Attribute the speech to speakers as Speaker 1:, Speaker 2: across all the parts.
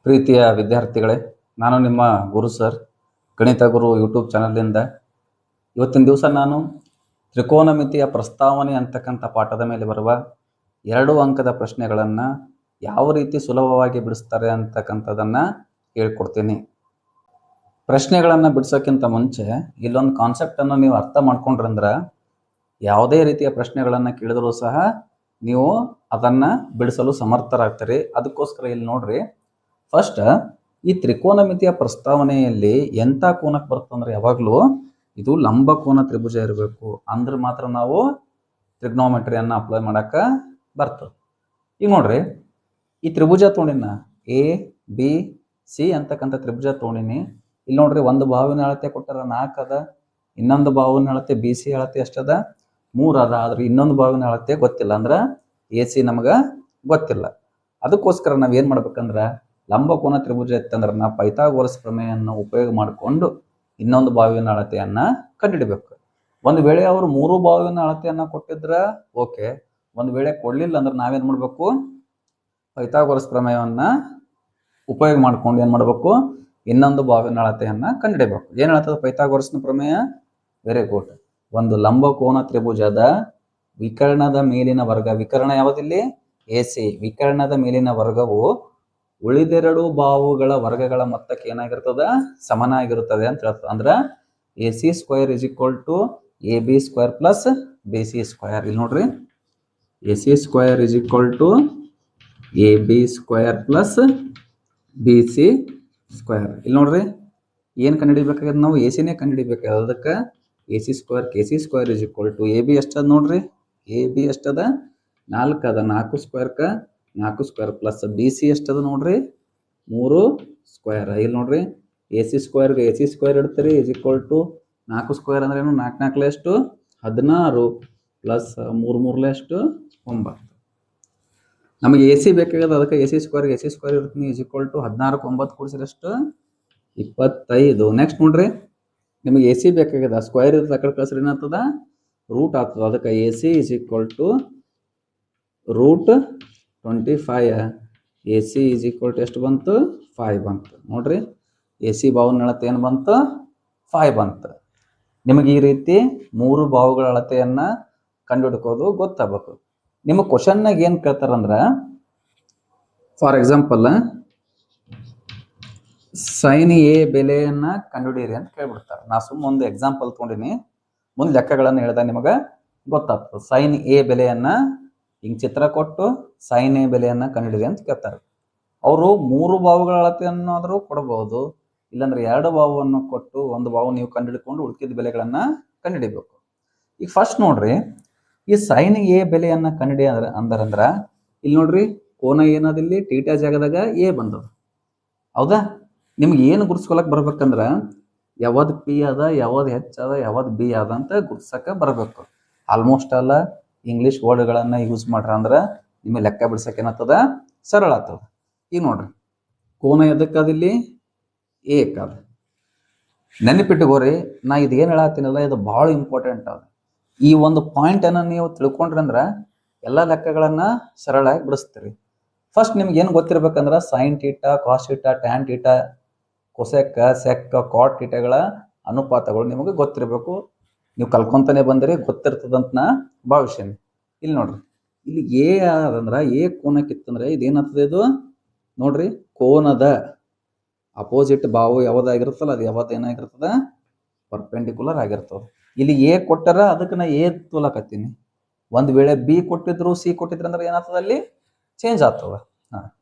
Speaker 1: ಪ್ರೀತಿಯ ವಿದ್ಯಾರ್ಥಿಗಳೇ, ನಾನು ನಿಮ್ಮ ಗುರು ಸರ್, ಗಣಿತ ಗುರು ಯೂಟ್ಯೂಬ್ ಚಾನಲ್ನಿಂದ ಇವತ್ತಿನ ದಿವಸ ನಾನು ತ್ರಿಕೋನಮಿತಿಯ ಪ್ರಸ್ತಾವನೆ ಅಂತಕ್ಕಂಥ ಪಾಠದ ಮೇಲೆ ಬರುವ 2 ಅಂಕದ ಪ್ರಶ್ನೆಗಳನ್ನು ಯಾವ ರೀತಿ ಸುಲಭವಾಗಿ ಬಿಡಿಸ್ತಾರೆ ಅಂತಕ್ಕಂಥದ್ದನ್ನು ಹೇಳ್ಕೊಡ್ತೀನಿ. ಪ್ರಶ್ನೆಗಳನ್ನು ಬಿಡಿಸೋಕ್ಕಿಂತ ಮುಂಚೆ ಇಲ್ಲೊಂದು ಕಾನ್ಸೆಪ್ಟನ್ನು ನೀವು ಅರ್ಥ ಮಾಡ್ಕೊಂಡ್ರಂದ್ರೆ ಯಾವುದೇ ರೀತಿಯ ಪ್ರಶ್ನೆಗಳನ್ನು ಕೇಳಿದರೂ ಸಹ ನೀವು ಅದನ್ನು ಬಿಡಿಸಲು ಸಮರ್ಥರಾಗ್ತೀರಿ. ಅದಕ್ಕೋಸ್ಕರ ಇಲ್ಲಿ ನೋಡ್ರಿ, ಫಸ್ಟ್ ಈ ತ್ರಿಕೋನಮಿತಿಯ ಪ್ರಸ್ತಾವನೆಯಲ್ಲಿ ಎಂಥ ಕೋನಕ್ಕೆ ಬರ್ತಂದ್ರೆ ಯಾವಾಗಲೂ ಇದು ಲಂಬಕೋನ ತ್ರಿಭುಜ ಇರಬೇಕು, ಅಂದ್ರೆ ಮಾತ್ರ ನಾವು ಟ್ರಿಗ್ನೋಮೆಟ್ರಿಯನ್ನು ಅಪ್ಲೈ ಮಾಡಕ್ಕೆ ಬರ್ತದೆ. ಈಗ ನೋಡ್ರಿ, ಈ ತ್ರಿಭುಜ ತೊಗೊಂಡಿನ ಎ ಬಿ ಸಿ ಅಂತಕ್ಕಂಥ ತ್ರಿಭುಜ ತೊಗೊಂಡಿನಿ. ಇಲ್ಲಿ ನೋಡ್ರಿ, ಒಂದು ಬಾವಿನ ಅಳತೆ ಕೊಟ್ಟಾರ 4 ಅದ, ಇನ್ನೊಂದು ಬಾವಿನ ಅಳತೆ ಬಿ ಸಿ ಅಳತೆ ಎಷ್ಟದ 3 ಅದ. ಆದ್ರೆ ಇನ್ನೊಂದು ಬಾವಿನ ಅಳತೆ ಗೊತ್ತಿಲ್ಲ, ಅಂದ್ರೆ ಎ ಸಿ ನಮಗೆ ಗೊತ್ತಿಲ್ಲ. ಅದಕ್ಕೋಸ್ಕರ ನಾವ್ ಏನ್ ಮಾಡ್ಬೇಕಂದ್ರೆ ಲಂಬಕೋನ ತ್ರಿಭುಜ ಇತ್ತಂದ್ರೆ ನಾವು ಪೈಥಾಗೋರಸ್ ಪ್ರಮೇಯವನ್ನು ಉಪಯೋಗ ಮಾಡಿಕೊಂಡು ಇನ್ನೊಂದು ಬಾವಿನ ಅಳತೆಯನ್ನ ಕಂಡುಹಿಡಬೇಕು. ಒಂದು ವೇಳೆ ಅವರು 3 ಬಾವಿನ ಅಳತೆಯನ್ನ ಕೊಟ್ಟಿದ್ರ ಓಕೆ, ಒಂದು ವೇಳೆ ಕೊಡ್ಲಿಲ್ಲ ಅಂದ್ರೆ ನಾವೇನ್ ಮಾಡ್ಬೇಕು, ಪೈಥಾಗೋರಸ್ ಪ್ರಮೇಯವನ್ನ ಉಪಯೋಗ ಮಾಡ್ಕೊಂಡು ಏನ್ ಮಾಡ್ಬೇಕು, ಇನ್ನೊಂದು ಬಾವಿನ ಅಳತೆಯನ್ನ ಕಂಡುಹಿಡಬೇಕು. ಏನ್ ಹೇಳ್ತದ ಪೈಥಾಗೋರಸ್ನ ಪ್ರಮೇಯ? Very good. ಒಂದು ಲಂಬಕೋನ ತ್ರಿಭುಜದ ವಿಕರ್ಣದ ಮೇಲಿನ ವರ್ಗ, ವಿಕರ್ಣ ಯಾವುದಿಲ್ಲಿ? A C. ವಿಕರ್ಣದ ಮೇಲಿನ ವರ್ಗವು ಉಳಿದೆರಡು ಬಾಹುಗಳ ವರ್ಗಗಳ ಮೊತ್ತಕ್ಕೆ ಏನಾಗಿರ್ತದ? ಸಮನಾಗಿರುತ್ತದೆ ಅಂತ ಹೇಳ್ತದೆ. ಅಂದ್ರೆ A C square is equal to A B square plus B C square. ಇಲ್ಲಿ ನೋಡ್ರಿ, A C square is equal to A B square plus B C square. ಇಲ್ಲಿ ನೋಡ್ರಿ, ಏನು ಕಂಡುಹಿಡಿಬೇಕಾಗ್ಯದ? ನಾವು ಎ ಸಿನೇ ಕಂಡುಹಿಡಿಬೇಕಾಗ್ಯದ. ಅದಕ್ಕೆ ಎ ಸಿ ಸ್ಕ್ವೇರ್ ಕೆ C square is equal to A B ಎಷ್ಟದ ನೋಡ್ರಿ, ಎ ಬಿ ಎಷ್ಟದ 4 ಅದ, 4 ಸ್ಕ್ವೇರ್ಕ 4 ಸ್ಕ್ವೇರ್ ಪ್ಲಸ್ ಬಿ ಸಿ ಎಷ್ಟದ ನೋಡ್ರಿ 3 ಸ್ಕ್ವೇರ್. ಇಲ್ಲಿ ನೋಡ್ರಿ, ಎ ಸಿ ಸ್ಕ್ವೇರ್ಗೆ ಎ ಸಿ ಸ್ಕ್ವೇರ್ ಇಡ್ತೀರಿ ಇಸ್ ಈಕ್ವಲ್ ಟು 4 ಸ್ಕ್ವೇರ್ ಅಂದ್ರೆ ಏನು? 4 4 ಎಷ್ಟು 16 ಪ್ಲಸ್ 3 3 ಎಷ್ಟು 9. ನಮಗೆ ಎ ಸಿ ಬೇಕಾಗದ, ಅದಕ್ಕೆ ಎ ಸಿ ಸ್ಕ್ವೇರ್ಗೆ ಎ ಸಿ ಸ್ಕ್ವೇರ್ ಇರ್ತೀನಿ ಇಸ್ ಈಕ್ವಲ್ ಟು 16 9 ಕೂಡಿಸಿದ್ರೆ ಎಷ್ಟು 25. ನೆಕ್ಸ್ಟ್ ನೋಡ್ರಿ, ನಿಮಗೆ ಎ ಸಿ ಬೇಕಾಗ್ಯದ, ಸ್ಕ್ವೇರ್ ಇರ್ತದೆ, ಆ ಕಡೆ ಕಳ್ಸ್ರಿ ಏನಾಗ್ತದ ರೂಟ್ ಆಗ್ತದೆ. ಅದಕ್ಕೆ A C is equal to root 25. A C is equal to ಎಷ್ಟು ಬಂತು? 5 ಬಂತು. ನೋಡ್ರಿ, ಎ ಸಿ ಬಾಹುವಿನ ಅಳತೆ ಏನು ಬಂತು? 5 ಬಂತು. ನಿಮಗೆ ಈ ರೀತಿ 3 ಬಾಹುಗಳ ಅಳತೆಯನ್ನ ಕಂಡುಹಿಡ್ಕೋದು ಗೊತ್ತಾಗಬೇಕು. ನಿಮಗೆ ಕ್ವಶನ್ನಾಗ ಏನು ಕೇಳ್ತಾರಂದ್ರೆ, ಫಾರ್ ಎಕ್ಸಾಂಪಲ್ ಸೈನ್ ಎ ಬೆಲೆಯನ್ನ ಕಂಡುಹಿಡಿಯಿರಿ ಅಂತ ಕೇಳ್ಬಿಡ್ತಾರೆ. ನಾ ಸುಮ್ಮ ಒಂದು ಎಕ್ಸಾಂಪಲ್ ತೊಗೊಂಡಿನಿ, ಮುಂದೆ ಲೆಕ್ಕಗಳನ್ನು ಹೇಳಿದಾಗ ನಿಮಗೆ ಗೊತ್ತಾಗ್ತದೆ. ಸೈನ್ ಎ ಬೆಲೆಯನ್ನ ಹಿಂಗೆ ಚಿತ್ರ ಕೊಟ್ಟು ಸೈನ್ ಎ ಬೆಲೆಯನ್ನ ಕಂಡುಹಿಡಿಯಿರಿ ಅಂತ ಕೇಳ್ತಾರೆ. ಅವರು 3 ಬಾಹುಗಳ ಅಳತೆಯನ್ನಾದರೂ ಕೊಡಬಹುದು, ಇಲ್ಲಾಂದ್ರೆ 2 ಬಾಹುವನ್ನು ಕೊಟ್ಟು ಒಂದು ಬಾಹು ನೀವು ಕಂಡುಹಿಡ್ಕೊಂಡು ಉಳ್ಕಿದ ಬೆಲೆಗಳನ್ನ ಕಂಡುಹಿಡಿಬೇಕು. ಈಗ ಫಸ್ಟ್ ನೋಡ್ರಿ, ಈ ಸೈನ್ ಎ ಬೆಲೆಯನ್ನ ಕಂಡುಹಿಡಿ ಅಂದ್ರ ಇಲ್ಲಿ ನೋಡ್ರಿ, ಕೋನ ಏನದಿಲ್ಲಿ ಟೀಟಾ ಜಾಗದಾಗ ಎ ಬಂದದ, ಹೌದಾ? ನಿಮ್ಗೆ ಏನು ಗುರ್ಸ್ಕೊಳಕ್ ಬರ್ಬೇಕಂದ್ರ ಯಾವ್ದು ಪಿ ಅದ, ಯಾವ್ದು ಹೆಚ್ ಅದ, ಯಾವ್ದು ಬಿ ಅದ ಅಂತ ಗುರ್ಸಕ ಬರ್ಬೇಕು. ಆಲ್ಮೋಸ್ಟ್ ಅಲ್ಲ ಇಂಗ್ಲಿಷ್ ವರ್ಡ್ಗಳನ್ನ ಯೂಸ್ ಮಾಡ್ರ ಅಂದ್ರೆ ನಿಮಗೆ ಲೆಕ್ಕ ಬಿಡ್ಸಕ್ಕೆ ಏನಾಗ್ತದ? ಸರಳ ಆಗ್ತದ. ಈಗ ನೋಡ್ರಿ, ಕೋನ ಎದಕ್ಕದಿಲ್ಲಿ ಏಕದ. ನೆನಪಿಟ್ಟುಕೋರಿ, ನಾ ಇದು ಏನು ಹೇಳತ್ತೀನಲ್ಲ, ಇದು ಭಾಳ ಇಂಪಾರ್ಟೆಂಟ್ ಅದ. ಈ ಒಂದು ಪಾಯಿಂಟ್ ಅನ್ನ ನೀವು ತಿಳ್ಕೊಂಡ್ರಿ ಅಂದ್ರೆ ಎಲ್ಲ ಲೆಕ್ಕಗಳನ್ನ ಸರಳಾಗಿ ಬಿಡಿಸ್ತೀರಿ. ಫಸ್ಟ್ ನಿಮ್ಗೆ ಏನು ಗೊತ್ತಿರ್ಬೇಕಂದ್ರ sine theta, cos theta, tan theta, cosec, sec, cot ಟೀಟಾಗಳ ಅನುಪಾತಗಳು ನಿಮಗೆ ಗೊತ್ತಿರಬೇಕು. ನೀವು ಕಲ್ಕೊಂತಾನೆ ಬಂದರೆ ಗೊತ್ತಿರ್ತದಂತ ನಾ ಭಾವಿಸ್ತೀನಿ. ಇಲ್ಲಿ ನೋಡ್ರಿ, ಇಲ್ಲಿ ಎ ಆದಂದ್ರ ಎ ಕೋನಕ್ಕಿತ್ತಂದ್ರೆ ಇದೇನಾಗ್ತದೆ? ಇದು ನೋಡ್ರಿ, ಕೋನದ ಅಪೋಸಿಟ್ ಬಾವು ಯಾವ್ದಾಗಿರುತ್ತಲ್ಲ ಅದು ಯಾವ್ದು ಏನಾಗಿರ್ತದ? ಪರ್ಪೆಂಡಿಕ್ಯುಲರ್ ಆಗಿರ್ತದೆ. ಇಲ್ಲಿ ಎ ಕೊಟ್ಟರ ಅದಕ್ಕೆ ನಾ ಎ ತೋಲಕತ್ತೀನಿ. ಒಂದು ವೇಳೆ ಬಿ ಕೊಟ್ಟಿದ್ರು ಸಿ ಕೊಟ್ಟಿದ್ರು ಅಂದ್ರೆ ಏನಾಗ್ತದ? ಅಲ್ಲಿ ಚೇಂಜ್ ಆಗ್ತದ.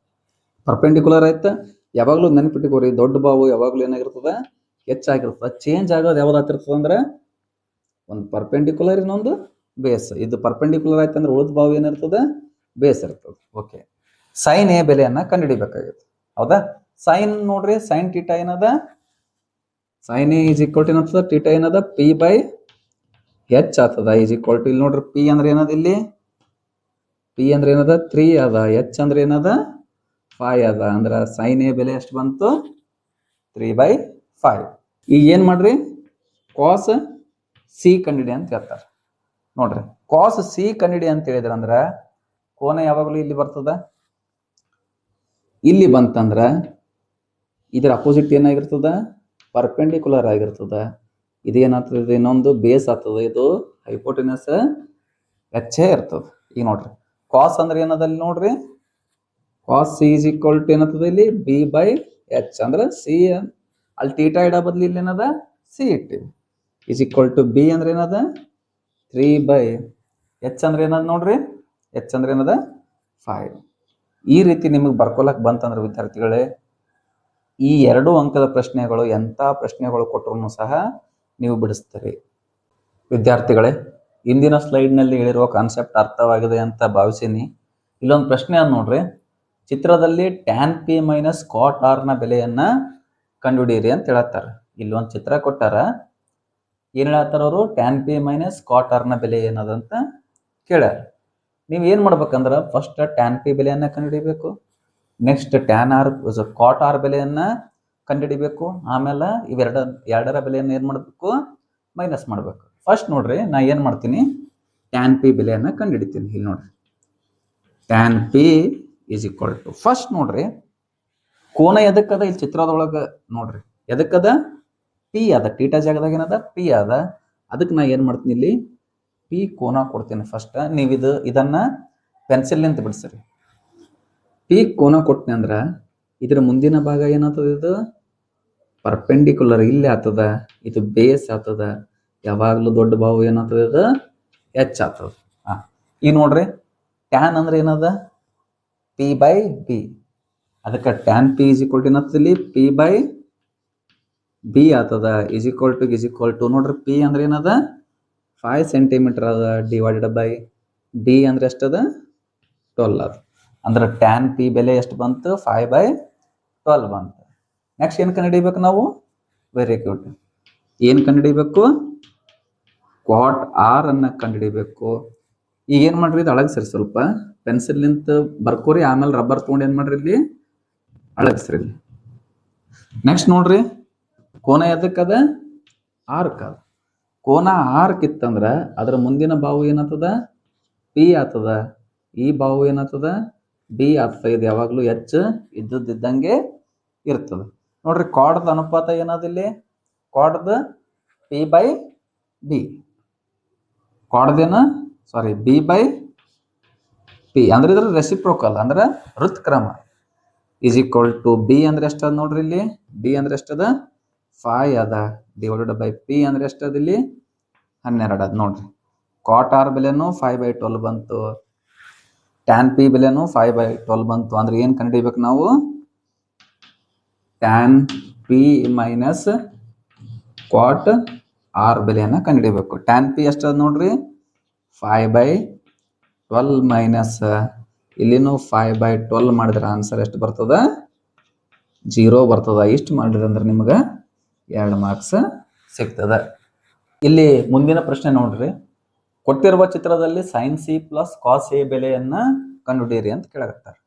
Speaker 1: ಪರ್ಪೆಂಡಿಕ್ಯುಲರ್ ಆಯ್ತಾ? ಯಾವಾಗಲೂ ನೆನಪಿಟ್ಟುಕೋರಿ, ದೊಡ್ಡ ಬಾವು ಯಾವಾಗಲೂ ಏನಾಗಿರ್ತದ? ಹೆಚ್ಚಾಗಿರ್ತದ. ಚೇಂಜ್ ಆಗೋದು ಯಾವ್ದಾಗ್ತಿರ್ತದ ಅಂದ್ರೆ ಒಂದು ಪರ್ಪೆಂಡಿಕ್ಯುಲರ್, ಇನ್ನೊಂದು ಬೇಸ್. ಇದು ಪರ್ಪೆಂಡಿಕ್ಯುಲರ್ ಆಯ್ತು ಅಂದ್ರೆ ಉಳಿದ ಬಾವು ಏನಿರ್ತದೆ? ಬೇಸ್ ಇರ್ತದೆ. ಓಕೆ, ಸೈನ್ ಎ ಬೆಲೆಯನ್ನ ಕಂಡುಹಿಡಿಬೇಕಾಗಿತ್ತು, ಹೌದಾ? ಸೈನ್ ನೋಡ್ರಿ, ಸೈನ್ ಟೀಟಾ ಏನದ? Sine A is equal to ಏನಂತದ? ಟೀಟಾ ಏನದ? ಪಿ ಬೈ ಹೆಚ್ ಆಗ್ತದ ಈಸ್ ಈಕ್ವಲ್ ಟು, ಇಲ್ಲಿ ನೋಡ್ರಿ, ಪಿ ಅಂದ್ರೆ ಏನದ? ಇಲ್ಲಿ ಪಿ ಅಂದ್ರೆ ಏನದ? 3 ಅದ. ಹೆಚ್ ಅಂದ್ರೆ ಏನದ? 5 ಅದ. ಅಂದ್ರೆ ಸೈನ್ ಎ ಬೆಲೆ ಎಷ್ಟು ಬಂತು? 3/5. ಈಗ ಏನ್ ಮಾಡ್ರಿ, ಕಾಸ್ ಸಿ ಕಂಡಿಡಿ ಅಂತ ಹೇಳ್ತಾರೆ. ನೋಡ್ರಿ, ಕಾಸ್ ಸಿ ಕಂಡಿಡಿ ಅಂತ ಹೇಳಿದ್ರ ಅಂದ್ರ ಕೋನ ಯಾವಾಗಲೂ ಇಲ್ಲಿ ಬರ್ತದ. ಇಲ್ಲಿ ಬಂತಂದ್ರ ಇದರ ಅಪೋಸಿಟ್ ಏನಾಗಿರ್ತದ, ಪರ್ಪೆಂಡಿಕ್ಯುಲರ್ ಆಗಿರ್ತದ. ಇದೇನಾಗ್ತದೆ, ಇನ್ನೊಂದು ಬೇಸ್ ಆಗ್ತದೆ, ಇದು ಹೈಪೋಟೆನಸ್ ಹೆಚ್ಚೇ ಇರ್ತದೆ. ಈಗ ನೋಡ್ರಿ ಕಾಸ್ ಅಂದ್ರೆ ಏನದಲ್ಲಿ ನೋಡ್ರಿ, cos C is equal to ಏನತ್ತದ ಇಲ್ಲಿ ಬಿ ಬೈ ಎಚ್. ಅಂದ್ರೆ ಸಿ ಅಲ್ಲಿ ಟೀಟಾ ಇಡ ಬದಲಿ ಇಲ್ಲಿ ಏನದ ಸಿ ಇಟ್ಟಿವಿ. ಈಸ್ ಈಕ್ವಲ್ ಟು ಬಿ ಅಂದ್ರೆ ಏನದ 3 ಬೈ ಎಚ್ ಅಂದ್ರೆ ಏನದ ನೋಡ್ರಿ, ಎಚ್ ಅಂದ್ರೆ ಏನದ 5. ಈ ರೀತಿ ನಿಮಗೆ ಬರ್ಕೊಳಕ್ ಬಂತಂದ್ರೆ ವಿದ್ಯಾರ್ಥಿಗಳೇ, ಈ 2 ಅಂಕದ ಪ್ರಶ್ನೆಗಳು ಎಂಥ ಪ್ರಶ್ನೆಗಳು ಕೊಟ್ಟರು ಸಹ ನೀವು ಬಿಡಿಸ್ತೀರಿ. ವಿದ್ಯಾರ್ಥಿಗಳೇ, ಇಂದಿನ ಸ್ಲೈಡ್ನಲ್ಲಿ ಹೇಳಿರುವ ಕಾನ್ಸೆಪ್ಟ್ ಅರ್ಥವಾಗಿದೆ ಅಂತ ಭಾವಿಸಿನಿ. ಇಲ್ಲೊಂದು ಪ್ರಶ್ನೆ ಅದ ನೋಡ್ರಿ, ಚಿತ್ರದಲ್ಲಿ tan P minus cot R ನ ಬೆಲೆಯನ್ನ ಕಂಡುಹಿಡಿಯಿರಿ ಅಂತ ಹೇಳತ್ತಾರೆ. ಇಲ್ಲೊಂದು ಚಿತ್ರ ಕೊಟ್ಟಾರ, ಏನ್ ಹೇಳತ್ತಾರ ಅವರು, tan P minus cot R ನ ಬೆಲೆ ಏನದಂತ ಕೇಳ್ಯಾರ. ನೀವು ಏನ್ ಮಾಡ್ಬೇಕಂದ್ರ ಫಸ್ಟ್ ಟ್ಯಾನ್ ಪಿ ಬೆಲೆಯನ್ನ ಕಂಡುಹಿಡಿಬೇಕು, next tan R cot R ಬೆಲೆಯನ್ನ ಕಂಡುಹಿಡಿಬೇಕು, ಆಮೇಲೆ ಎರಡರ ಬೆಲೆಯನ್ನ ಏನ್ ಮಾಡ್ಬೇಕು, ಮೈನಸ್ ಮಾಡ್ಬೇಕು. ಫಸ್ಟ್ ನೋಡ್ರಿ, ನಾ ಏನ್ ಮಾಡ್ತೀನಿ, ಟ್ಯಾನ್ ಪಿ ಬೆಲೆಯನ್ನ ಕಂಡುಹಿಡಿತೀನಿ. ಇಲ್ಲಿ ನೋಡ್ರಿ, tan P is equal to, first ನೋಡ್ರಿ ಕೋನ ಎದಕ್ಕದ, ಇಲ್ಲಿ ಚಿತ್ರದೊಳಗ ನೋಡ್ರಿ ಎದಕ್ಕದ, ಪಿ ಅದ, ಟೀಟಾ ಜಾಗದಾಗ ಏನದ ಪಿ ಅದ. ಅದಕ್ಕೆ ನಾ ಏನ್ ಮಾಡ್ತೀನಿ, ಇಲ್ಲಿ ಪಿ ಕೋನ ಕೊಡ್ತೀನಿ. ಫಸ್ಟ್ ನೀವು ಇದನ್ನ ಪೆನ್ಸಿಲ್ ನಿಂತ ಬಿಡಿಸ್ರಿ. ಪಿ ಕೋನ ಕೊಡ್ತೀನಿ ಅಂದ್ರ ಇದ್ರ ಮುಂದಿನ ಭಾಗ ಏನಾಗ್ತದ, ಇದು ಪರ್ಪೆಂಡಿಕ್ಯುಲರ್ ಇಲ್ಲಿ ಆಗ್ತದ, ಇದು ಬೇಸ್ ಆಗ್ತದ. ಯಾವಾಗ್ಲೂ ದೊಡ್ಡ ಬಾವು ಏನಾಗ್ತದ, ಇದು ಎಚ್ ಆಗ್ತದ. ಈಗ ನೋಡ್ರಿ ಟ್ಯಾನ್ ಅಂದ್ರೆ ಏನದ, ಪಿ ಬೈ ಬಿ. ಅದಕ್ಕೆ tan P is equal to ಏನಾಗ್ತದೆ, ಪಿ ಬೈ ಬಿ ಆಗ್ತದ. ಈಸ್ ಈಕ್ವಲ್ ಟು ನೋಡ್ರಿ, ಪಿ ಅಂದ್ರೆ ಏನದ 5 ಸೆಂಟಿಮೀಟರ್ ಅದ, ಡಿವೈಡೆಡ್ ಬೈ ಬಿ ಅಂದ್ರೆ ಎಷ್ಟದ 12 ಅದ. ಅಂದ್ರೆ ಟ್ಯಾನ್ ಪಿ ಬೆಲೆ ಎಷ್ಟು ಬಂತು, 5/12 ಬಂತು. ನೆಕ್ಸ್ಟ್ ಏನು ಕಂಡುಹಿಡಿಬೇಕು ನಾವು, ವೆರಿ ಗುಡ್, ಏನು ಕಂಡುಹಿಡಿಬೇಕು, ಕ್ವಾಟ್ ಆರ್ ಅನ್ನ ಕಂಡುಹಿಡಿಬೇಕು. ಈಗ ಏನು ಮಾಡ್ರಿ, ಇದು ಅಳಗ್ಸ್ರಿ, ಸ್ವಲ್ಪ ಪೆನ್ಸಿಲ್ ನಿಂತ ಬರ್ಕೋರಿ, ಆಮೇಲೆ ರಬ್ಬರ್ ತೊಗೊಂಡು ಏನು ಮಾಡ್ರಿ, ಇಲ್ಲಿ ಅಳಗ್ಸ್ರಿ. ನೆಕ್ಸ್ಟ್ ನೋಡ್ರಿ, ಕೋನ ಎದಕ್ಕದ, ಆರ್ಕ್ ಅದ. ಕೋನ ಆರ್ಕ್ ಇತ್ತಂದ್ರ ಅದ್ರ ಮುಂದಿನ ಬಾವು ಏನಾಗ್ತದ, ಪಿ ಆಗ್ತದ. ಈ ಬಾವು ಏನಾಗ್ತದ, ಬಿ ಆಗ್ತದ. ಇದು ಯಾವಾಗ್ಲೂ ಎಚ್ ಇದ್ದಂಗೆ ಇರ್ತದ. ನೋಡ್ರಿ ಕಾಡ್ದ ಅನುಪಾತ ಏನದ, ಇಲ್ಲಿ ಕಾಡ್ದ ಪಿ ಬೈ ಬಿ, ಕಾಡ್ದೇನ ಸಾರಿ ಬಿ ಬೈ ಪಿ ಅಂದ್ರೆ ಇದ್ರ ರೆಸಿಪ್ರೋಕಲ್ ಅಂದ್ರೆ ಹೃತ್ಕ್ರಮ. ಈಸ್ ಈಕ್ವಲ್ ಟು ಬಿ ಅಂದ್ರೆ ಎಷ್ಟದ ನೋಡ್ರಿ, ಇಲ್ಲಿ ಬಿ ಅಂದ್ರೆ ಎಷ್ಟದ 5 ಅದ, ಡಿವೈಡೆಡ್ ಬೈ ಪಿ ಅಂದ್ರೆ ಎಷ್ಟದ, ಇಲ್ಲಿ 12 ಅದ. ನೋಡ್ರಿ ಕಾಟ್ ಆರ್ ಬೆಲೆನು 5/12 ಬಂತು, ಟ್ಯಾನ್ ಪಿ ಬೆಲೆನು 5/12 ಬಂತು. ಅಂದ್ರೆ ಏನ್ ಕಂಡುಹಿಡಿಬೇಕು ನಾವು, tan P minus cot R ಬೆಲೆಯನ್ನ ಕಂಡುಹಿಡಿಬೇಕು. ಟ್ಯಾನ್ ಪಿ ಎಷ್ಟದ ನೋಡ್ರಿ, 5/12 ಮೈನಸ್ ಇಲ್ಲಿನೂ 5/12 ಮಾಡಿದ್ರೆ ಆನ್ಸರ್ ಎಷ್ಟು ಬರ್ತದ, 0 ಬರ್ತದ. ಇಷ್ಟು ಮಾಡಿದ್ರೆ ಅಂದ್ರೆ ನಿಮ್ಗೆ 2 ಮಾರ್ಕ್ಸ್ ಸಿಗ್ತದ. ಇಲ್ಲಿ ಮುಂದಿನ ಪ್ರಶ್ನೆ ನೋಡ್ರಿ, ಕೊಟ್ಟಿರುವ ಚಿತ್ರದಲ್ಲಿ sine C plus cos A ಬೆಲೆಯನ್ನ ಕಂಡುಹಿಡಿಯಿರಿ ಅಂತ ಕೇಳಾಕತ್ತಾರೆ.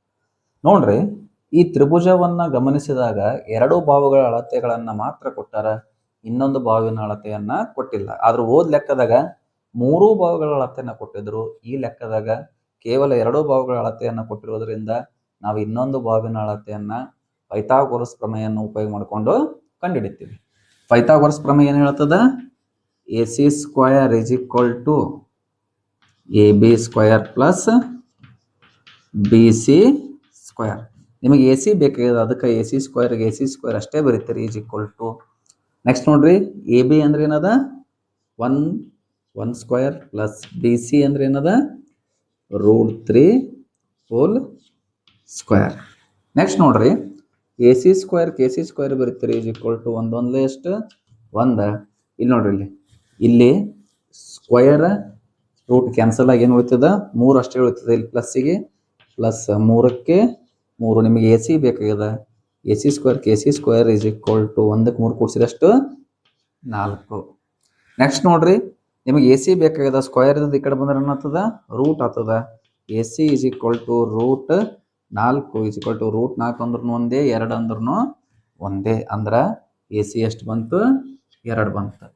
Speaker 1: ನೋಡ್ರಿ, ಈ ತ್ರಿಭುಜವನ್ನ ಗಮನಿಸಿದಾಗ 2 ಬಾವುಗಳ ಅಳತೆಗಳನ್ನ ಮಾತ್ರ ಕೊಟ್ಟಾರ, ಇನ್ನೊಂದು ಬಾವಿನ ಅಳತೆಯನ್ನ ಕೊಟ್ಟಿಲ್ಲ. ಆದ್ರೂ ಓದ್ ಲೆಕ್ಕದಾಗ 3 ಬಾವುಗಳ ಅಳತೆಯನ್ನ ಕೊಟ್ಟಿದ್ರು, ಈ ಲೆಕ್ಕದಾಗ ಕೇವಲ 2 ಬಾವುಗಳ ಅಳತೆಯನ್ನ ಕೊಟ್ಟಿರೋದ್ರಿಂದ ನಾವು ಇನ್ನೊಂದು ಬಾವಿನ ಅಳತೆಯನ್ನ ಪೈಥಾಗೋರಸ್ ಪ್ರಮೇಯವನ್ನು ಉಪಯೋಗ ಮಾಡಿಕೊಂಡು ಕಂಡುಹಿಡಿತೀವಿ. ಪೈಥಾಗೋರಸ್ ಪ್ರಮೇಯ ಏನು ಹೇಳ್ತದ, A C square is equal to A B square plus B C square. ನಿಮಗೆ ಎ ಸಿ ಬೇಕಾಗಿದೆ, ಅದಕ್ಕೆ ಎ ಸಿ ಸ್ಕ್ವಯರ್ ಅಷ್ಟೇ ಬರೀತೀರಿ, ಈಸ್ ಈಕ್ವಲ್ ಟು. ನೆಕ್ಸ್ಟ್ ನೋಡ್ರಿ, ಎ ಬಿ ಅಂದ್ರೆ ಏನದ 1 ಸ್ಕ್ವಯರ್ ಪ್ಲಸ್ ಬಿ ಸಿ ಅಂದ್ರೆ ಏನದ √3 ಹೋಲ್ ಸ್ಕ್ವಯರ್. ನೆಕ್ಸ್ಟ್ ನೋಡ್ರಿ, ಎ ಸಿ ಸ್ಕ್ವಯರ್ ಕೆ ಸಿ ಸ್ಕ್ವಯರ್ ಬರೀತೀರಿ, ಈಸ್ ಈಕ್ವಲ್ ಟು ಒಂದೊಂದ್ಲೆ ಎಷ್ಟು 1. ಇಲ್ಲಿ ನೋಡ್ರಿ, ಇಲ್ಲಿ ಸ್ಕ್ವಯರ್ ರೂಟ್ ಕ್ಯಾನ್ಸಲ್ ಆಗಿ ಏನು ಉಳಿತದ, 3 ಅಷ್ಟೇ ಉಳಿತದೆ. ಇಲ್ಲಿ ಪ್ಲಸ್ಸಿಗೆ ಪ್ಲಸ್ 3ಕ್ಕೆ 3. ನಿಮಗೆ ಎ ಸಿ ಬೇಕಾಗಿದೆ, ಎ ಸಿ ಸ್ಕ್ವಯರ್ ಕೆ C square is equal to 1ಕ್ಕೆ 3 ಕೂಡಿಸಿದಷ್ಟು 4. ನೆಕ್ಸ್ಟ್ ನೋಡ್ರಿ, ನಿಮಗೆ ಎ ಸಿ ಬೇಕಾಗಿದೆ, ಸ್ಕ್ವಯರ್ ಈ ಕಡೆ ಬಂದ್ರೆ ಏನಾಗ್ತದ, ರೂಟ್ ಆಗ್ತದ. A C is equal to √4 is equal to √4 ಅಂದ್ರೂ ಒಂದೇ, 2 ಅಂದ್ರೂ ಒಂದೇ. ಅಂದ್ರೆ ಎ ಸಿ ಎಷ್ಟು ಬಂತು, 2 ಬಂತು.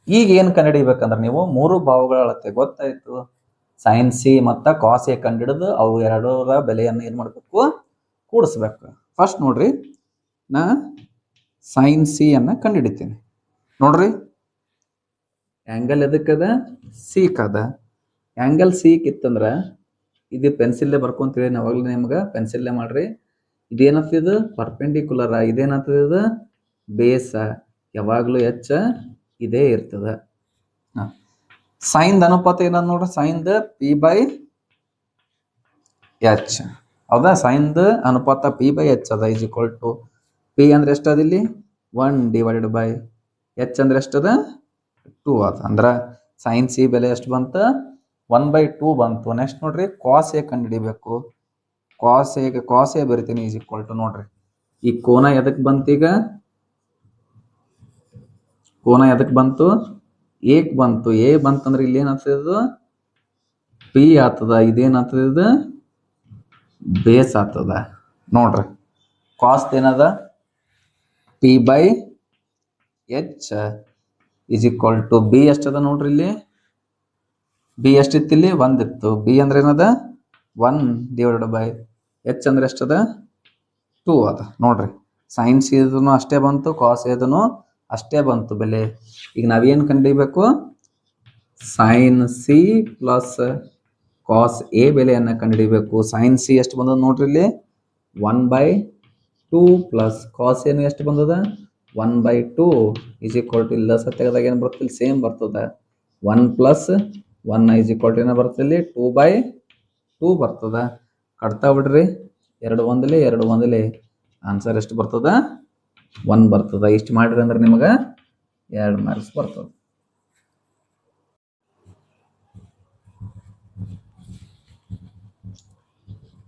Speaker 1: ಈಗ ಏನು ಕಂಡುಹಿಡಿಬೇಕಂದ್ರೆ ನೀವು 3 ಬಾವುಗಳ ಅಳತೆ ಗೊತ್ತಾಯ್ತು, ಸೈನ್ ಸಿ ಮತ್ತು ಕಾಸ್ ಎ ಕಂಡುಹಿಡಿದು ಅವು 2ರ ಬೆಲೆಯನ್ನು ಏನು ಮಾಡಬೇಕು, ಕೂಡಿಸ್ಬೇಕು. ಫಸ್ಟ್ ನೋಡ್ರಿ, ನಾ ಸೈನ್ ಸಿ ಅನ್ನ ಕಂಡುಹಿಡಿತೀನಿ. ನೋಡ್ರಿ ಆ್ಯಂಗಲ್ ಎದಕ್ಕದ ಸೀಕ್ ಅದ. ಆ್ಯಂಗಲ್ ಸೀಕ್ ಇತ್ತಂದ್ರೆ ಇದು ಪೆನ್ಸಿಲ್ಲೇ ಬರ್ಕೊಂತೀವಿ ನಾವಾಗಲೇ ನಿಮ್ಗೆ ಪೆನ್ಸಿಲ್ಲೇ ಮಾಡ್ರಿ. ಇದೇನತ್ತದ ಪರ್ಪೆಂಡಿಕ್ಯುಲರ, ಇದೇನತ್ತದ ಇದು ಬೇಸ. ಯಾವಾಗಲೂ ಎಚ್ ಇದೇ ಇರ್ತದ. ಸೈನ್ದ ಅನುಪಾತ ಏನದ ನೋಡ್ರಿ, ಸೈನ್ದ ಪಿ ಬೈ ಎಚ್ ಹೌದಾ. ಸೈನ್ದ ಅನುಪಾತ ಪಿ ಬೈ ಎಚ್ ಅದ. ಈಸ್ ಈಕ್ವಲ್ ಟು ಪಿ ಅಂದ್ರೆ ಎಷ್ಟದ ಇಲ್ಲಿ 1 ಡಿವೈಡೆಡ್ ಬೈ ಎಚ್ ಅಂದ್ರೆ ಎಷ್ಟದ 2 ಅದ. ಅಂದ್ರೆ ಸೈನ್ ಸಿ ಬೆಲೆ ಎಷ್ಟು ಬಂತು 1/2 ಬಂತು. ನೆಕ್ಸ್ಟ್ ನೋಡ್ರಿ ಕಾಸ್ ಎ ಕಂಡುಹಿಡಿಬೇಕು. ಕಾಸ್ ಎ ಬರಿತೀನಿ ಈಸ್ ಈಕ್ವಲ್ ಟು ನೋಡ್ರಿ ಈ ಕೋನ ಎದಕ್ ಬಂತು, ಈಗ ಕೋನ ಎದಕ್ ಬಂತು ಏಕ್ ಬಂತು. ಎ ಬಂತಂದ್ರೆ ಇಲ್ಲಿ ಏನಾಗ್ತದ ಪಿ ಆಗ್ತದ. ಇದೇನಾಗ್ತದ ಇದು ಬೇಸ್ ಆಗ್ತದ. ನೋಡ್ರಿ ಕಾಸ್ ಏನದ P by H is equal to B ಎಷ್ಟದ ನೋಡ್ರಿ, ಇಲ್ಲಿ ಬಿ ಎಷ್ಟಿತ್ತು ಇಲ್ಲಿ 1 ಇತ್ತು. ಬಿ ಅಂದ್ರೆ ಏನದ 1 ಡಿವೈಡೆಡ್ ಬೈ ಎಚ್ ಅಂದ್ರೆ ಎಷ್ಟದ 2 ಅದ. ನೋಡ್ರಿ ಸೈನ್ ಸಿ ಇದನ್ನು ಅಷ್ಟೇ ಬಂತು, ಕಾಸ್ ಇದನ್ನು ಅಷ್ಟೇ ಬಂತು ಬೆಲೆ. ಈಗ ನಾವೇನು ಕಂಡುಹಿಡಿಬೇಕು, sine C plus cos A ಬೆಲೆಯನ್ನು ಕಂಡುಹಿಡಿಬೇಕು. ಸೈನ್ ಸಿ ಎಷ್ಟು ಬಂದದ ನೋಡ್ರಿ ಇಲ್ಲಿ 1/2 ಪ್ಲಸ್ ಕಾಸ್ ಏನು ಎಷ್ಟು ಬಂದದ 1/2 ಈಸ್ ಈಕ್ವಲ್ ಟು ಇಲ್ಲ ಸತ್ಯದಾಗ ಏನು ಬರ್ತದೆ ಇಲ್ಲಿ ಸೇಮ್ ಬರ್ತದೆ 1 ಪ್ಲಸ್ 1 ಈಸ್ ಈಕ್ವಲ್ ಟು ಏನೋ ಬರ್ತದೆ ಇಲ್ಲಿ 2/2 ಬರ್ತದ. ಕಟ್ತಾ ಬಿಡ್ರಿ 2 ಒಂದಲೇ ಆನ್ಸರ್ ಎಷ್ಟು ಬರ್ತದ 1 ಬರ್ತದ. ಇಷ್ಟು ಮಾಡಿರಿ ಅಂದ್ರೆ ನಿಮಗೆ 2 ಮಾರ್ಕ್ಸ್ ಬರ್ತದೆ.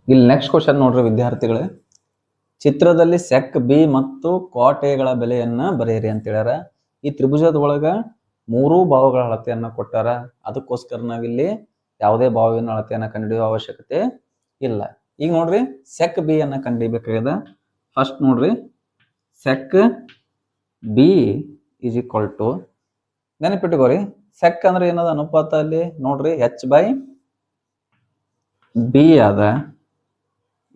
Speaker 1: ಇಲ್ಲಿ ನೆಕ್ಸ್ಟ್ ಕ್ವಶನ್ ನೋಡ್ರಿ ವಿದ್ಯಾರ್ಥಿಗಳೇ, ಚಿತ್ರದಲ್ಲಿ ಸೆಕ್ ಬಿ ಮತ್ತು ಕಾಟ್ ಎಗಳ ಬೆಲೆಯನ್ನ ಬರೆಯಿರಿ ಅಂತ ಹೇಳ್ಯಾರ. ಈ ತ್ರಿಭುಜದ ಒಳಗ 3 ಭಾವಗಳ ಅಳತೆಯನ್ನ ಕೊಟ್ಟಾರ. ಅದಕ್ಕೋಸ್ಕರ ನಾವಿಲ್ಲಿ ಯಾವುದೇ ಭಾವಿನ ಅಳತೆಯನ್ನ ಕಂಡುಹಿಡಿಯುವ ಅವಶ್ಯಕತೆ ಇಲ್ಲ. ಈಗ ನೋಡ್ರಿ ಸೆಕ್ ಬಿ ಅನ್ನ ಕಂಡುಹಿಡಿಬೇಕಾಗ್ಯದ. ಫಸ್ಟ್ ನೋಡ್ರಿ sec B is equal to ನೆನಪಿಟ್ಟುಕೋರಿ ಸೆಕ್ ಅಂದ್ರೆ ಏನದ ಅನುಪಾತ ಅಲ್ಲಿ ನೋಡ್ರಿ ಎಚ್ ಬೈ ಬಿ ಅದ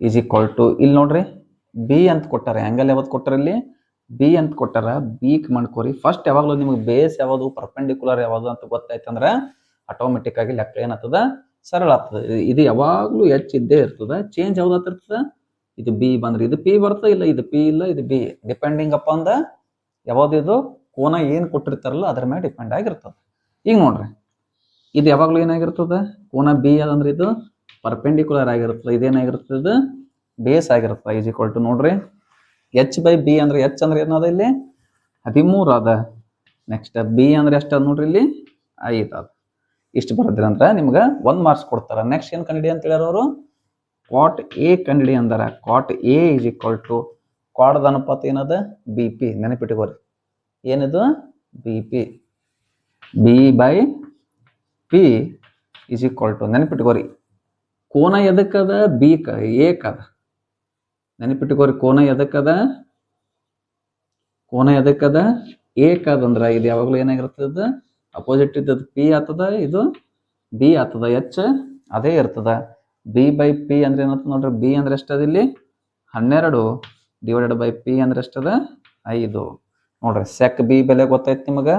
Speaker 1: ಈಸ್ ಈಕ್ವಲ್ ಟು ಇಲ್ಲಿ ನೋಡ್ರಿ ಬಿ ಅಂತ ಕೊಟ್ಟಾರ. ಆ್ಯಂಗಲ್ ಯಾವ್ದು ಕೊಟ್ಟಾರ ಇಲ್ಲಿ ಬಿ ಅಂತ ಕೊಟ್ಟಾರ. ಬಿಕ್ ಮಾಡ್ಕೋರಿ. ಫಸ್ಟ್ ಯಾವಾಗಲೂ ನಿಮಗೆ ಬೇಸ್ ಯಾವುದು ಪರ್ಪೆಂಡಿಕ್ಯುಲರ್ ಯಾವುದು ಅಂತ ಗೊತ್ತಾಯ್ತಂದ್ರೆ ಆಟೋಮೆಟಿಕ್ ಆಗಿ ಲೆಕ್ಕ ಏನಾಗ್ತದ ಸರಳ ಆಗ್ತದೆ. ಇದು ಯಾವಾಗಲೂ ಎಚ್ ಇದ್ದೇ ಇರ್ತದೆ. ಚೇಂಜ್ ಯಾವ್ದು ಆಗ್ತಿರ್ತದೆ, ಇದು ಬಿ ಬಂದ್ರೆ ಇದು ಪಿ ಬರ್ತದೆ, ಇಲ್ಲ ಇದು ಪಿ ಇಲ್ಲ ಇದು ಬಿ, ಡಿಪೆಂಡಿಂಗ್ ಅಪಾನ್ ದ ಯಾವ್ದು ಕೋನ ಏನು ಕೊಟ್ಟಿರ್ತಾರಲ್ಲ ಅದ್ರ ಮೇಲೆ ಡಿಪೆಂಡ್ ಆಗಿರ್ತದೆ. ಈಗ ನೋಡ್ರಿ ಇದು ಯಾವಾಗಲೂ ಏನಾಗಿರ್ತದೆ ಕೋನ ಬಿ ಅದಂದ್ರೆ ಇದು ಪರ್ಪೆಂಡಿಕ್ಯುಲರ್ ಆಗಿರ್ತದೆ. ಇದೇನಾಗಿರ್ತದೆ ಇದು ಬೇಸ್ ಆಗಿರ್ತದೆ. ಈಸ್ ಈಕ್ವಲ್ ಟು ನೋಡ್ರಿ ಎಚ್ ಬೈ ಬಿ ಅಂದ್ರೆ ಎಚ್ ಅಂದ್ರೆ ಏನದ ಇಲ್ಲಿ 13 ಅದ. ನೆಕ್ಸ್ಟ್ ಬಿ ಅಂದ್ರೆ ಎಷ್ಟು ಅದ ನೋಡ್ರಿ ಇಲ್ಲಿ 5 ಅದ. ಇಷ್ಟು ಬರೋದ್ರಿ ಅಂದ್ರೆ ನಿಮ್ಗೆ 1 ಮಾರ್ಕ್ಸ್ ಕೊಡ್ತಾರ. ನೆಕ್ಸ್ಟ್ ಏನು ಕಂಡಿಡಿ ಅಂತ ಹೇಳ್ಯಾರ ಅವರು ಕಾಟ್ ಎ ಕಂಡಿಡಿ ಅಂದಾರ. Cot A is equal to ಕಾಟ್ದ ಅನುಪಾತ ಏನದ ಬಿ ಪಿ. ನೆನಪಿಟ್ಟುಕೋರಿ ಏನಿದು B P. B by P is equal to ನೆನಪಿಟ್ಟುಕೋರಿ ಕೋನ ಎದಕ್ಕದ ಬಿ ಏಕದ. ನೆನಪಿಟ್ಟುಕೋರಿ ಕೋನ ಎದಕ್ಕದ ಏಕದಂದ್ರ ಇದು ಯಾವಾಗಲೂ ಏನಾಗಿರ್ತದ ಅಪೋಸಿಟ್ ಇದ್ದದ್ದು ಪಿ ಆಗ್ತದ, ಇದು ಬಿ ಆಗ್ತದ. ಎಚ್ ಅದೇ ಇರ್ತದ. ಬಿ ಬೈ ಪಿ ಅಂದ್ರೆ ಏನಂತ ನೋಡ್ರಿ ಬಿ ಅಂದ್ರೆ ಎಷ್ಟದ ಇಲ್ಲಿ 12 ಡಿವೈಡೆಡ್ ಬೈ ಪಿ ಅಂದ್ರೆ ಎಷ್ಟದ 5. ನೋಡ್ರಿ ಸೆಕ್ ಬಿ ಬೆಲೆ ಗೊತ್ತಾಯ್ತು ನಿಮಗೆ,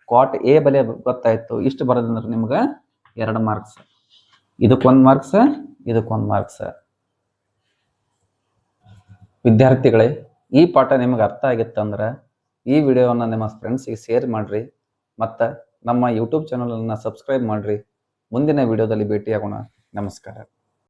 Speaker 1: ಕಾಟ್ ಎ ಬೆಲೆ ಗೊತ್ತಾಯ್ತು. ಇಷ್ಟು ಬರೋದಂದ್ರೆ ನಿಮ್ಗೆ 2 ಮಾರ್ಕ್ಸ್. ಇದಕ್ಕೊಂದು ಮಾರ್ಕ್ಸ್, ಇದಕ್ಕೊಂದು ಮಾರ್ಕ್ಸ್. ವಿದ್ಯಾರ್ಥಿಗಳೇ ಈ ಪಾಠ ನಿಮಗೆ ಅರ್ಥ ಆಗಿತ್ತಂದ್ರೆ ಈ ವಿಡಿಯೋವನ್ನು ನಿಮ್ಮ ಫ್ರೆಂಡ್ಸಿಗೆ ಶೇರ್ ಮಾಡಿರಿ ಮತ್ತು ನಮ್ಮ ಯೂಟ್ಯೂಬ್ ಚಾನಲನ್ನು ಸಬ್ಸ್ಕ್ರೈಬ್ ಮಾಡಿರಿ. ಮುಂದಿನ ವಿಡಿಯೋದಲ್ಲಿ ಭೇಟಿಯಾಗೋಣ. ನಮಸ್ಕಾರ.